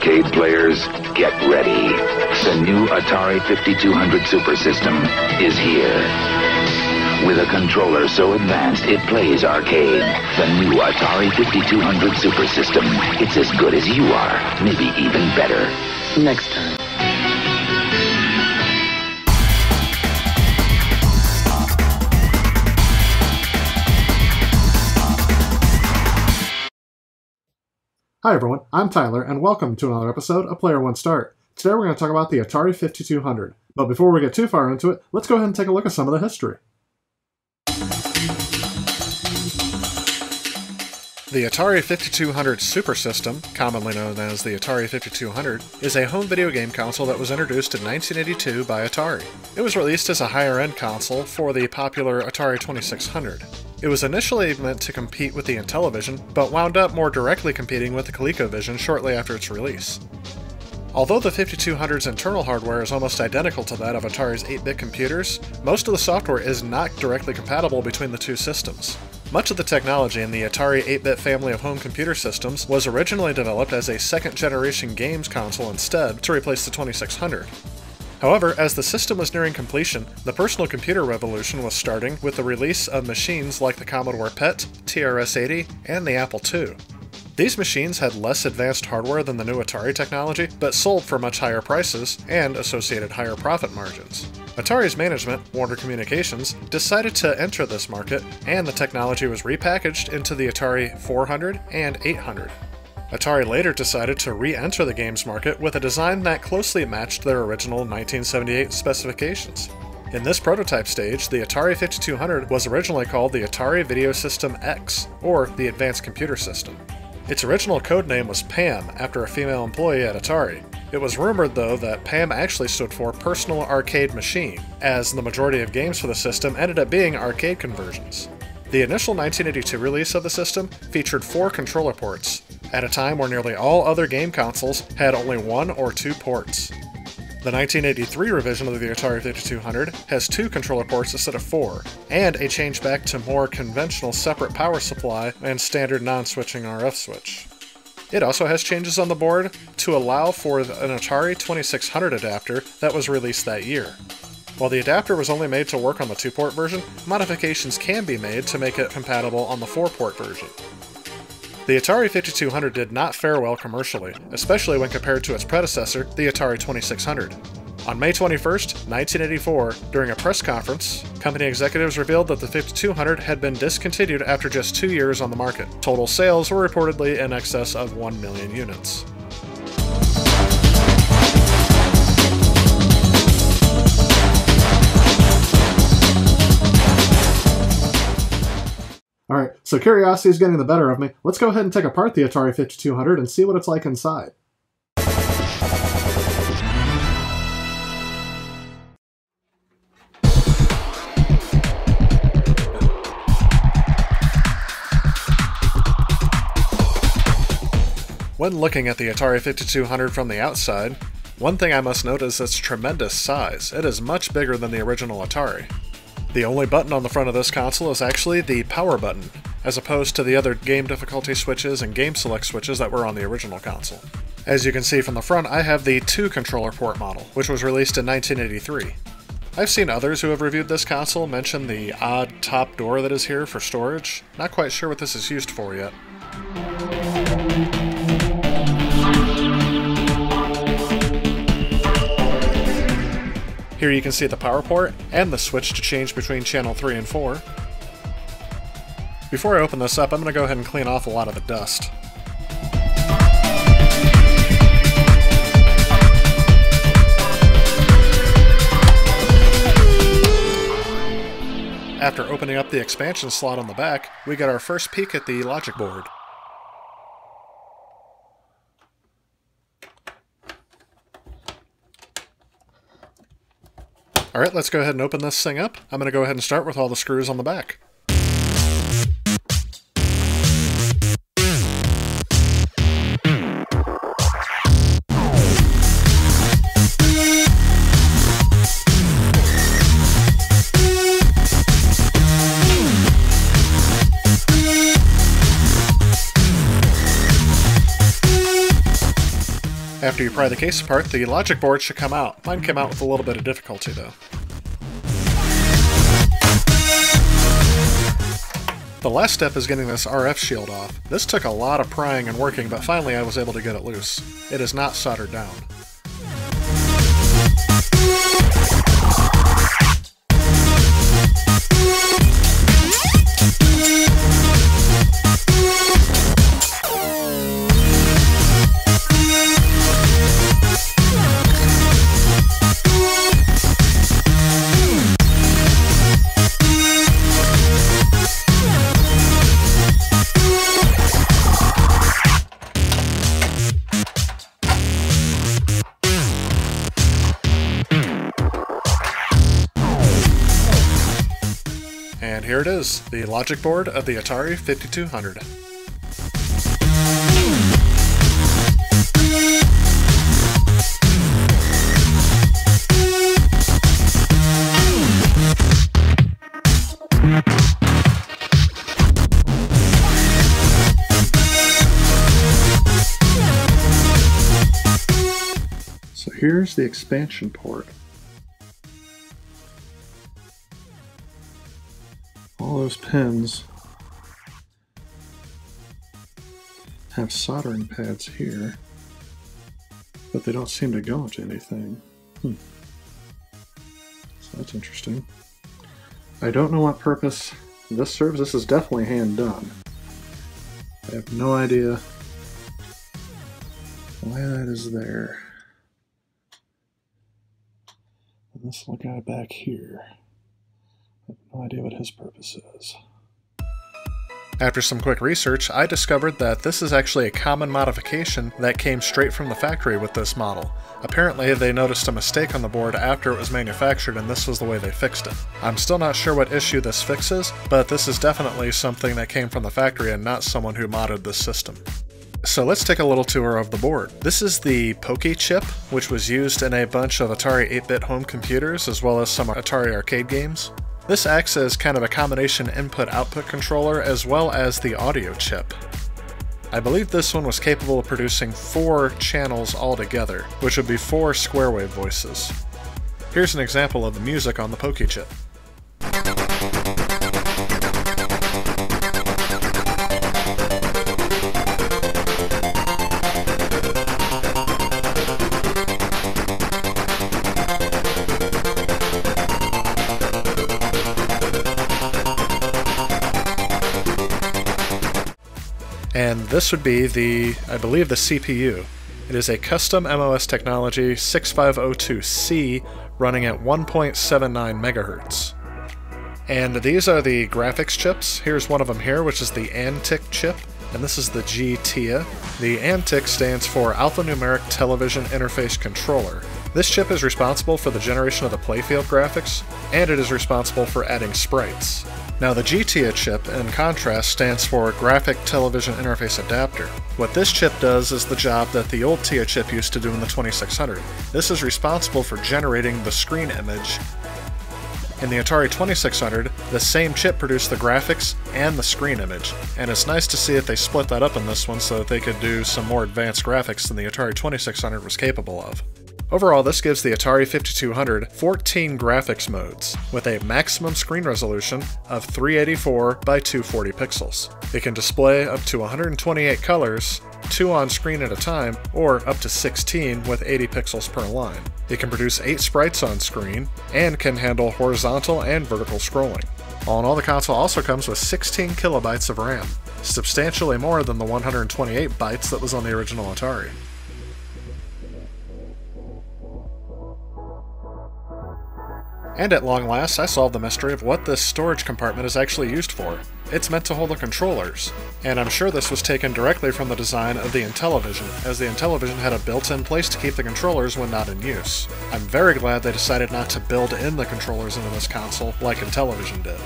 arcade players, get ready. The new Atari 5200 Super System is here. With a controller so advanced it plays arcade. The new Atari 5200 Super System. It's as good as you are, maybe even better. Next time. Hi everyone, I'm Tyler, and welcome to another episode of Player One Start. Today we're going to talk about the Atari 5200. But before we get too far into it, let's go ahead and take a look at some of the history. The Atari 5200 Super System, commonly known as the Atari 5200, is a home video game console that was introduced in 1982 by Atari. It was released as a higher-end console for the popular Atari 2600. It was initially meant to compete with the Intellivision, but wound up more directly competing with the ColecoVision shortly after its release. Although the 5200's internal hardware is almost identical to that of Atari's 8-bit computers, most of the software is not directly compatible between the two systems. Much of the technology in the Atari 8-bit family of home computer systems was originally developed as a second-generation games console instead to replace the 2600. However, as the system was nearing completion, the personal computer revolution was starting with the release of machines like the Commodore PET, TRS-80, and the Apple II. These machines had less advanced hardware than the new Atari technology, but sold for much higher prices and associated higher profit margins. Atari's management, Warner Communications, decided to enter this market, and the technology was repackaged into the Atari 400 and 800. Atari later decided to re-enter the games market with a design that closely matched their original 1978 specifications. In this prototype stage, the Atari 5200 was originally called the Atari Video System X, or the Advanced Computer System. Its original codename was PAM, after a female employee at Atari. It was rumored, though, that PAM actually stood for Personal Arcade Machine, as the majority of games for the system ended up being arcade conversions. The initial 1982 release of the system featured 4 controller ports, at a time where nearly all other game consoles had only 1 or 2 ports. The 1983 revision of the Atari 5200 has 2 controller ports instead of 4, and a change back to more conventional separate power supply and standard non-switching RF switch. It also has changes on the board to allow for an Atari 2600 adapter that was released that year. While the adapter was only made to work on the 2-port version, modifications can be made to make it compatible on the 4-port version. The Atari 5200 did not fare well commercially, especially when compared to its predecessor, the Atari 2600. On May 21, 1984, during a press conference, company executives revealed that the 5200 had been discontinued after just 2 years on the market. Total sales were reportedly in excess of 1 million units. Alright, so curiosity is getting the better of me. Let's go ahead and take apart the Atari 5200 and see what it's like inside. When looking at the Atari 5200 from the outside, one thing I must note is its tremendous size. It is much bigger than the original Atari. The only button on the front of this console is actually the power button, as opposed to the other game difficulty switches and game select switches that were on the original console. As you can see from the front, I have the 2-controller port model, which was released in 1983. I've seen others who have reviewed this console mention the odd top door that is here for storage. Not quite sure what this is used for yet. Here you can see the power port and the switch to change between channel 3 and 4. Before I open this up, I'm going to go ahead and clean off a lot of the dust. After opening up the expansion slot on the back, we get our first peek at the logic board. Alright, let's go ahead and open this thing up. I'm going to go ahead and start with all the screws on the back. After you pry the case apart, the logic board should come out. Mine came out with a little bit of difficulty though. The last step is getting this RF shield off. This took a lot of prying and working, but finally I was able to get it loose. It is not soldered down. And here it is, the logic board of the Atari 5200. So here's the expansion port. All those pins have soldering pads here, but they don't seem to go into anything. So that's interesting. I don't know what purpose this serves. This is definitely hand done. I have no idea why that is there. And this little guy back here, I have no idea what his purpose is. After some quick research, I discovered that this is actually a common modification that came straight from the factory with this model. Apparently, they noticed a mistake on the board after it was manufactured, and this was the way they fixed it. I'm still not sure what issue this fixes, but this is definitely something that came from the factory and not someone who modded this system. So let's take a little tour of the board. This is the Poke chip, which was used in a bunch of Atari 8-bit home computers, as well as some Atari arcade games. This acts as kind of a combination input-output controller, as well as the audio chip. I believe this one was capable of producing 4 channels altogether, which would be 4 square wave voices. Here's an example of the music on the Poke chip. And this would be I believe the CPU. It is a custom MOS technology 6502C running at 1.79 megahertz. And these are the graphics chips. Here's one of them here, which is the ANTIC chip, and this is the GTIA. The ANTIC stands for Alphanumeric Television Interface Controller. This chip is responsible for the generation of the playfield graphics, and it is responsible for adding sprites. Now the GTIA chip, in contrast, stands for Graphic Television Interface Adapter. What this chip does is the job that the old TIA chip used to do in the 2600. This is responsible for generating the screen image. In the Atari 2600, the same chip produced the graphics and the screen image, and it's nice to see that they split that up in this one so that they could do some more advanced graphics than the Atari 2600 was capable of. Overall, this gives the Atari 5200 14 graphics modes, with a maximum screen resolution of 384 by 240 pixels. It can display up to 128 colors, 2 on screen at a time, or up to 16 with 80 pixels per line. It can produce 8 sprites on screen, and can handle horizontal and vertical scrolling. All in all, the console also comes with 16 kilobytes of RAM, substantially more than the 128 bytes that was on the original Atari. And at long last, I solved the mystery of what this storage compartment is actually used for. It's meant to hold the controllers, and I'm sure this was taken directly from the design of the Intellivision, as the Intellivision had a built-in place to keep the controllers when not in use. I'm very glad they decided not to build in the controllers into this console like Intellivision did.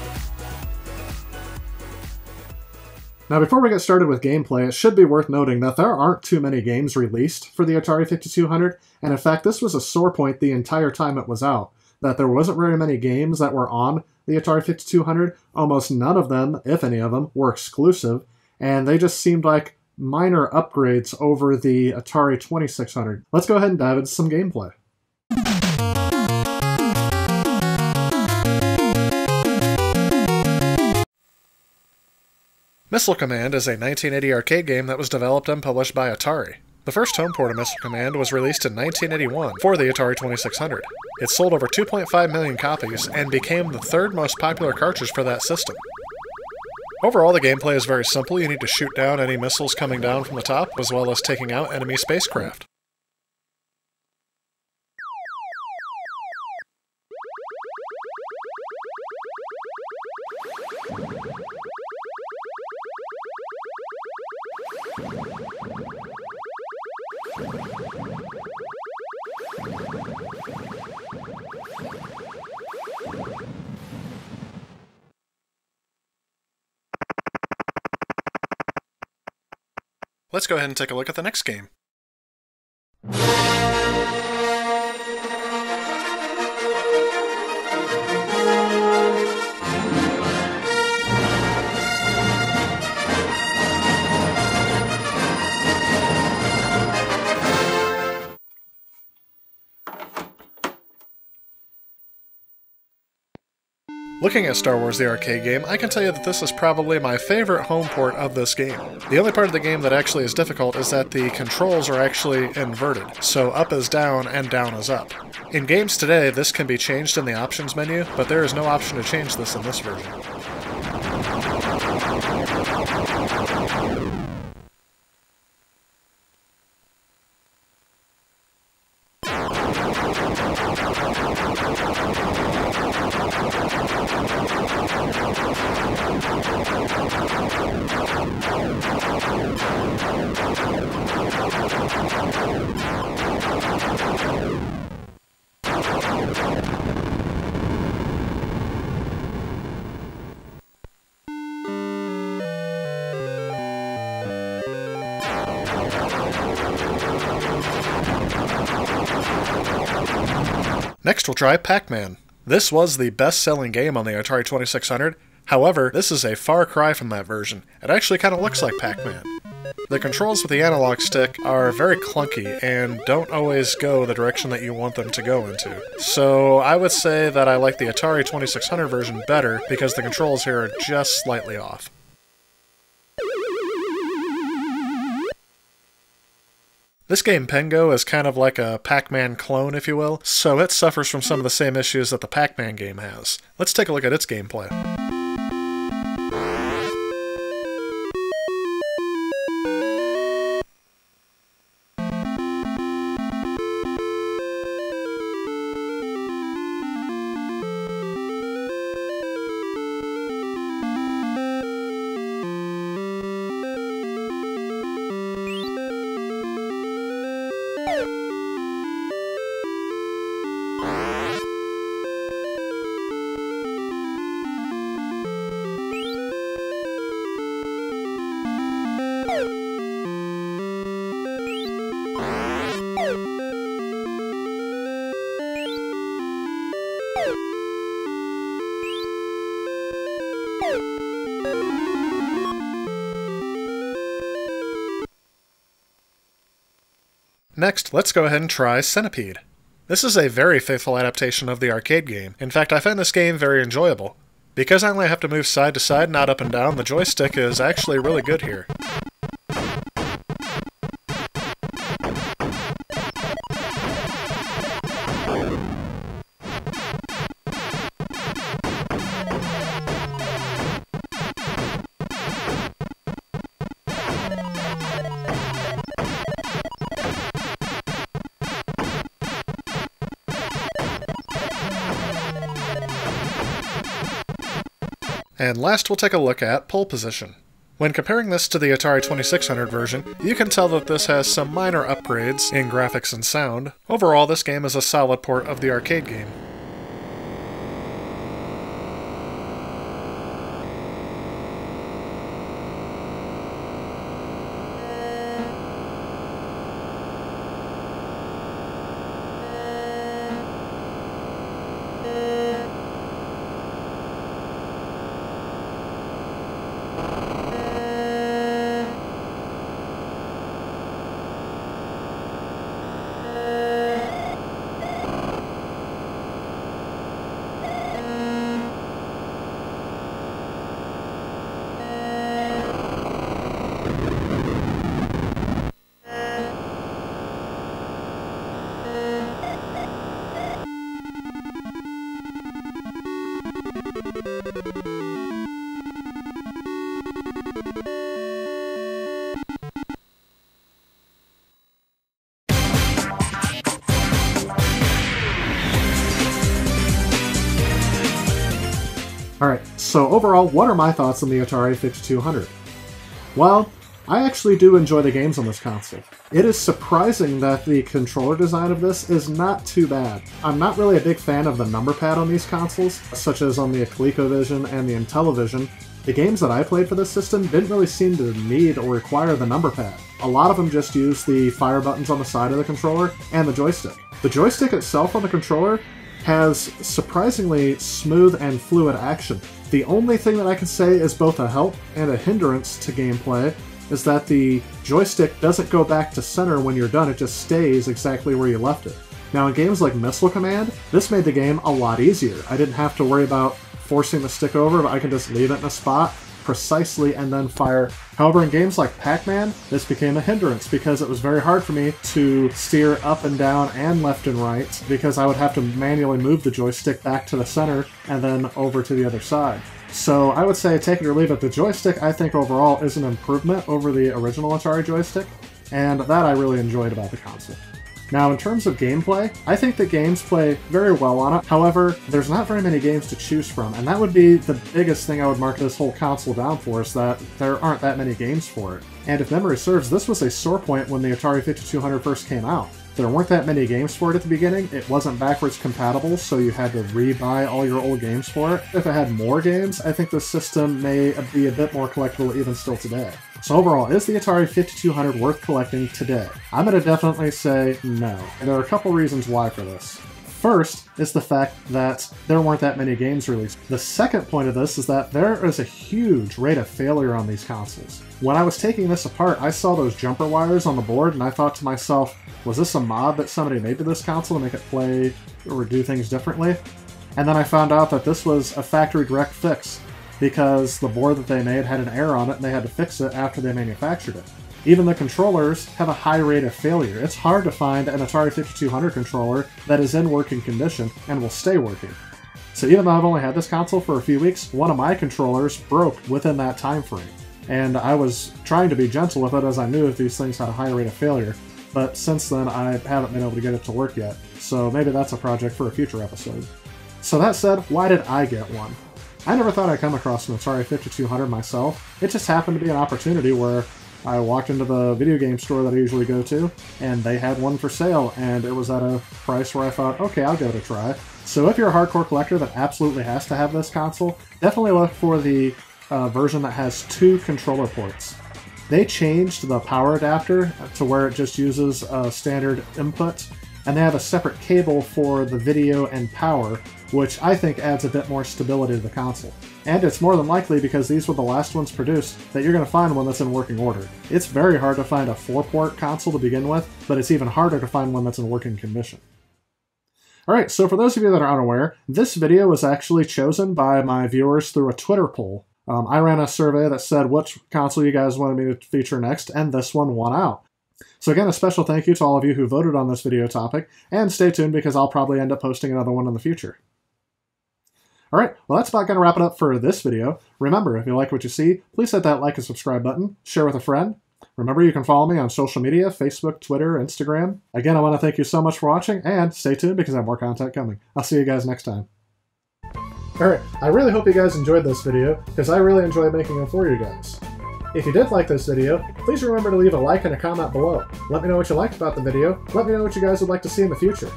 Now before we get started with gameplay, it should be worth noting that there aren't too many games released for the Atari 5200, and in fact this was a sore point the entire time it was out. That there wasn't very many games that were on the Atari 5200. Almost none of them, if any of them, were exclusive, and they just seemed like minor upgrades over the Atari 2600. Let's go ahead and dive into some gameplay. Missile Command is a 1980 arcade game that was developed and published by Atari. The first home port of Missile Command was released in 1981 for the Atari 2600. It sold over 2.5 million copies and became the third most popular cartridge for that system. Overall, the gameplay is very simple. You need to shoot down any missiles coming down from the top, as well as taking out enemy spacecraft. Let's go ahead and take a look at the next game. Looking at Star Wars the arcade game, I can tell you that this is probably my favorite home port of this game. The only part of the game that actually is difficult is that the controls are actually inverted, so up is down and down is up. In games today, this can be changed in the options menu, but there is no option to change this in this version. Next we'll try Pac-Man. This was the best-selling game on the Atari 2600, however, this is a far cry from that version. It actually kind of looks like Pac-Man. The controls with the analog stick are very clunky and don't always go the direction that you want them to go into. So I would say that I like the Atari 2600 version better because the controls here are just slightly off. This game, Pengo, is kind of like a Pac-Man clone, if you will, so it suffers from some of the same issues that the Pac-Man game has. Let's take a look at its gameplay. Next, let's go ahead and try Centipede. This is a very faithful adaptation of the arcade game. In fact, I find this game very enjoyable. Because I only have to move side to side, not up and down, the joystick is actually really good here. And last we'll take a look at pole position. When comparing this to the Atari 2600 version, you can tell that this has some minor upgrades in graphics and sound. Overall, this game is a solid port of the arcade game. So overall, what are my thoughts on the Atari 5200? Well, I actually do enjoy the games on this console. It is surprising that the controller design of this is not too bad. I'm not really a big fan of the number pad on these consoles, such as on the ColecoVision and the Intellivision. The games that I played for this system didn't really seem to need or require the number pad. A lot of them just use the fire buttons on the side of the controller and the joystick. The joystick itself on the controller has surprisingly smooth and fluid action. The only thing that I can say is both a help and a hindrance to gameplay is that the joystick doesn't go back to center when you're done, it just stays exactly where you left it. Now in games like Missile Command, this made the game a lot easier. I didn't have to worry about forcing the stick over, but I can just leave it in a spot precisely and then fire. However, in games like Pac-Man, this became a hindrance because it was very hard for me to steer up and down and left and right because I would have to manually move the joystick back to the center and then over to the other side. So I would say take it or leave it. The joystick, I think overall, is an improvement over the original Atari joystick, and that I really enjoyed about the console. Now, in terms of gameplay, I think the games play very well on it. However, there's not very many games to choose from, and that would be the biggest thing I would mark this whole console down for, is that there aren't that many games for it. And if memory serves, this was a sore point when the Atari 5200 first came out. There weren't that many games for it at the beginning, it wasn't backwards compatible, so you had to re-buy all your old games for it. If it had more games, I think this system may be a bit more collectible even still today. So overall, is the Atari 5200 worth collecting today? I'm going to definitely say no, and there are a couple reasons why for this. First is the fact that there weren't that many games released. The second point of this is that there is a huge rate of failure on these consoles. When I was taking this apart, I saw those jumper wires on the board and I thought to myself, was this a mod that somebody made to this console to make it play or do things differently? And then I found out that this was a factory direct fix because the board that they made had an error on it and they had to fix it after they manufactured it. Even the controllers have a high rate of failure. It's hard to find an Atari 5200 controller that is in working condition and will stay working. So even though I've only had this console for a few weeks, one of my controllers broke within that time frame. And I was trying to be gentle with it as I knew if these things had a high rate of failure, but since then I haven't been able to get it to work yet. So maybe that's a project for a future episode. So that said, why did I get one? I never thought I'd come across an Atari 5200 myself. It just happened to be an opportunity where I walked into the video game store that I usually go to, and they had one for sale, and it was at a price where I thought, okay, I'll give it a try. So if you're a hardcore collector that absolutely has to have this console, definitely look for the version that has 2 controller ports. They changed the power adapter to where it just uses a standard input, and they have a separate cable for the video and power, which I think adds a bit more stability to the console. And it's more than likely, because these were the last ones produced, that you're going to find one that's in working order. It's very hard to find a 4-port console to begin with, but it's even harder to find one that's in working condition. Alright, so for those of you that are unaware, this video was actually chosen by my viewers through a Twitter poll. I ran a survey that said which console you guys wanted me to feature next, and this one won out. So again, a special thank you to all of you who voted on this video topic, and stay tuned because I'll probably end up posting another one in the future. Alright, well that's about going to wrap it up for this video. Remember, if you like what you see, please hit that like and subscribe button, share with a friend. Remember, you can follow me on social media, Facebook, Twitter, Instagram. Again, I want to thank you so much for watching, and stay tuned because I have more content coming. I'll see you guys next time. Alright, I really hope you guys enjoyed this video, because I really enjoy making them for you guys. If you did like this video, please remember to leave a like and a comment below. Let me know what you liked about the video, let me know what you guys would like to see in the future.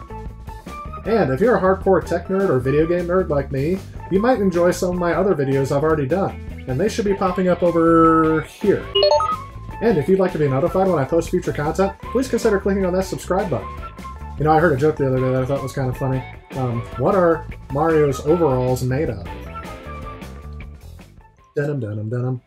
And if you're a hardcore tech nerd or video game nerd like me, you might enjoy some of my other videos I've already done, and they should be popping up over here. And if you'd like to be notified when I post future content, please consider clicking on that subscribe button. You know, I heard a joke the other day that I thought was kind of funny. What are Mario's overalls made of? Denim, denim, denim.